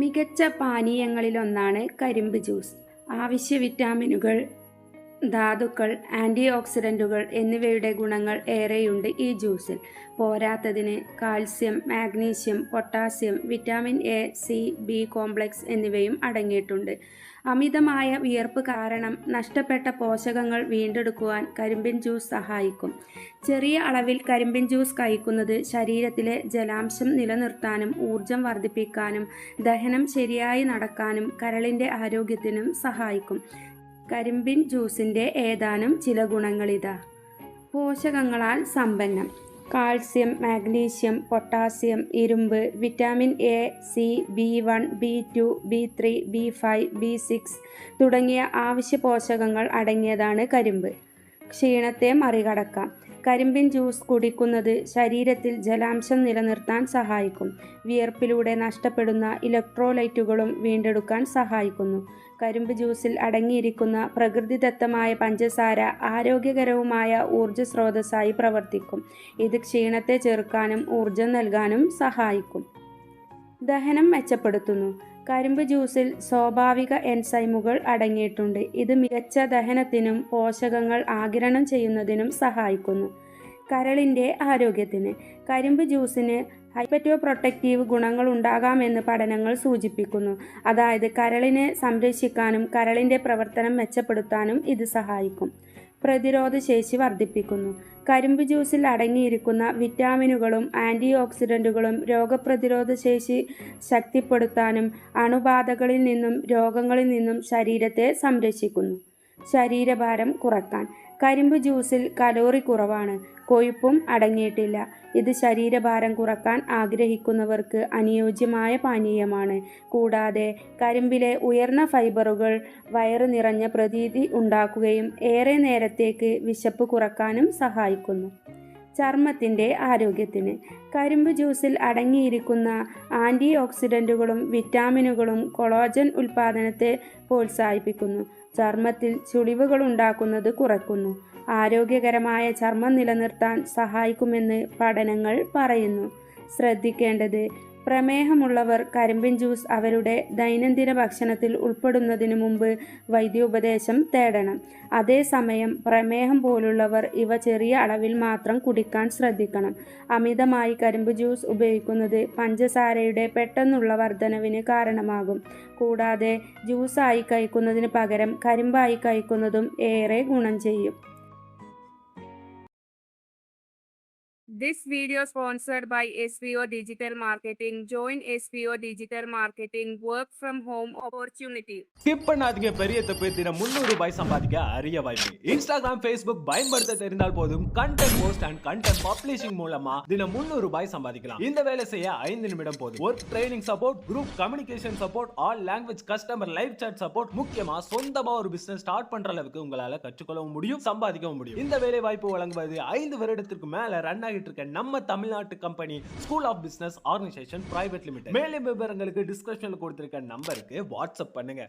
മികച്ച പാനീയങ്ങളിലൊന്നാണ് കരിമ്പ് ജ്യൂസ്. ആവശ്യ വിറ്റാമിനുകൾ, ധാതുക്കൾ, ആൻറ്റി ഓക്സിഡൻറ്റുകൾ എന്നിവയുടെ ഗുണങ്ങൾ ഏറെയുണ്ട് ഈ ജ്യൂസിൽ. പോരാത്തതിന് calcium, magnesium, potassium, vitamin A, C, B complex എന്നിവയും അടങ്ങിയിട്ടുണ്ട്. അമിതമായ വിയർപ്പ് കാരണം നഷ്ടപ്പെട്ട പോഷകങ്ങൾ വീണ്ടെടുക്കുവാൻ കരിമ്പിൻ ജ്യൂസ് സഹായിക്കും. ചെറിയ അളവിൽ കരിമ്പിൻ ജ്യൂസ് കഴിക്കുന്നത് ശരീരത്തിലെ ജലാംശം നിലനിർത്താനും ഊർജം വർദ്ധിപ്പിക്കാനും ദഹനം ശരിയായി നടക്കാനും കരളിൻ്റെ ആരോഗ്യത്തിനും സഹായിക്കും. കരിമ്പിൻ ജ്യൂസിൻ്റെ ഏതാനും ചില ഗുണങ്ങളിതാ. പോഷകങ്ങളാൽ സമ്പന്നം. കാൽസ്യം, മാഗ്നീഷ്യം, പൊട്ടാസ്യം, ഇരുമ്പ്, vitamin A, C, B1, B2, B3, B5, B6 തുടങ്ങിയ ആവശ്യ പോഷകങ്ങൾ അടങ്ങിയതാണ് കരിമ്പ്. ക്ഷീണത്തെ മറികടക്കാം. കരിമ്പിൻ ജ്യൂസ് കുടിക്കുന്നത് ശരീരത്തിൽ ജലാംശം നിലനിർത്താൻ സഹായിക്കും. വിയർപ്പിലൂടെ നഷ്ടപ്പെടുന്ന ഇലക്ട്രോലൈറ്റുകളും വീണ്ടെടുക്കാൻ സഹായിക്കുന്നു. കരിമ്പ് ജ്യൂസിൽ അടങ്ങിയിരിക്കുന്ന പ്രകൃതിദത്തമായ പഞ്ചസാര ആരോഗ്യകരവുമായ ഊർജ്ജ സ്രോതസ്സായി പ്രവർത്തിക്കും. ഇത് ക്ഷീണത്തെ ചെറുക്കാനും ഊർജ്ജം നൽകാനും സഹായിക്കും. ദഹനം മെച്ചപ്പെടുത്തുന്നു. കരിമ്പ് ജ്യൂസിൽ സ്വാഭാവിക എൻസൈമുകൾ അടങ്ങിയിട്ടുണ്ട്. ഇത് മികച്ച ദഹനത്തിനും പോഷകങ്ങൾ ആഗിരണം ചെയ്യുന്നതിനും സഹായിക്കുന്നു. കരളിൻ്റെ ആരോഗ്യത്തിന് കരിമ്പ് ജ്യൂസിന് ഹൈപ്പറ്റോപ്രൊട്ടക്റ്റീവ് ഗുണങ്ങൾ ഉണ്ടാകാമെന്ന് പഠനങ്ങൾ സൂചിപ്പിക്കുന്നു. അതായത് കരളിനെ സംരക്ഷിക്കാനും കരളിൻ്റെ പ്രവർത്തനം മെച്ചപ്പെടുത്താനും ഇത് സഹായിക്കും. പ്രതിരോധശേഷി വർദ്ധിപ്പിക്കുന്നു. കരിമ്പ് ജ്യൂസിൽ അടങ്ങിയിരിക്കുന്ന വിറ്റാമിനുകളും ആൻറ്റി ഓക്സിഡൻറ്റുകളും രോഗപ്രതിരോധ ശേഷി ശക്തിപ്പെടുത്താനും അണുബാധകളിൽ നിന്നും രോഗങ്ങളിൽ നിന്നും ശരീരത്തെ സംരക്ഷിക്കുന്നു. ശരീരഭാരം കുറക്കാൻ കരിമ്പ് ജ്യൂസിൽ കലോറി കുറവാണ്, കൊഴുപ്പും അടങ്ങിയിട്ടില്ല. ഇത് ശരീരഭാരം കുറക്കാൻ ആഗ്രഹിക്കുന്നവർക്ക് അനുയോജ്യമായ പാനീയമാണ്. കൂടാതെ കരിമ്പിലെ ഉയർന്ന ഫൈബറുകൾ വയറ് നിറഞ്ഞ പ്രതീതി ഉണ്ടാക്കുകയും ഏറെ നേരത്തേക്ക് വിശപ്പ് കുറക്കാനും സഹായിക്കുന്നു. ചർമ്മത്തിൻ്റെ ആരോഗ്യത്തിന് കരിമ്പ് ജ്യൂസിൽ അടങ്ങിയിരിക്കുന്ന ആൻറ്റി ഓക്സിഡൻറ്റുകളും വിറ്റാമിനുകളും കൊളാജൻ ഉൽപ്പാദനത്തെ പ്രോത്സാഹിപ്പിക്കുന്നു. ചർമ്മത്തിൽ ചുളിവുകളുണ്ടാക്കുന്നത് കുറയ്ക്കുന്നു. ആരോഗ്യകരമായ ചർമ്മം നിലനിർത്താൻ സഹായിക്കുമെന്ന് പഠനങ്ങൾ പറയുന്നു. ശ്രദ്ധിക്കേണ്ടത്: പ്രമേഹമുള്ളവർ കരിമ്പിൻ ജ്യൂസ് അവരുടെ ദൈനംദിന ഭക്ഷണത്തിൽ ഉൾപ്പെടുന്നതിന് മുമ്പ് വൈദ്യോപദേശം തേടണം. അതേസമയം പ്രമേഹം പോലുള്ളവർ ഇവ ചെറിയ അളവിൽ മാത്രം കുടിക്കാൻ ശ്രദ്ധിക്കണം. അമിതമായി കരിമ്പ് ജ്യൂസ് ഉപയോഗിക്കുന്നത് പഞ്ചസാരയുടെ പെട്ടെന്നുള്ള വർധനവിന് കാരണമാകും. കൂടാതെ ജ്യൂസായി കഴിക്കുന്നതിന് പകരം കരിമ്പായി കഴിക്കുന്നതും ഏറെ ഗുണം ചെയ്യും. This video sponsored by SVO Digital Marketing. Join SVO Digital Marketing. Work from home opportunity. Skip பண்ணாதீங்க. பெரிய தப்பு. தினம் 300 ரூபாய் சம்பாதிக்க அரிய வாய்ப்பு. இன்ஸ்டாகிராம், ஃபேஸ்புக் பயன்படுத்த தெரிந்தால் போதும் content post and content publishing மூலமா தினம் 300 ரூபாய் சம்பாதிக்கலாம். இந்த வேலை செய்ய 5 நிமிடம் போதும். Work training support, group communication support, all language customer live chat support, முக்கியமா சொந்தமா ஒரு பிசினஸ் ஸ்டார்ட் பண்ற அளவுக்கு உங்களால கற்றுக்கொள்ளவும் முடியும், சம்பாதிக்கவும் முடியும். இந்த வேலை வாய்ப்பு வழங்குவது 5 வருடத்திற்கு மேல ரன் ஆகிட்டு இருக்க நம்ம தமிழ்நாட்டு company school of business organisation private limited. மேலும் விவரங்களுக்கு டிஸ்கிரிப்ஷன்ல கொடுத்திருக்க நம்பருக்கு வாட்ஸ்அப் பண்ணுங்க.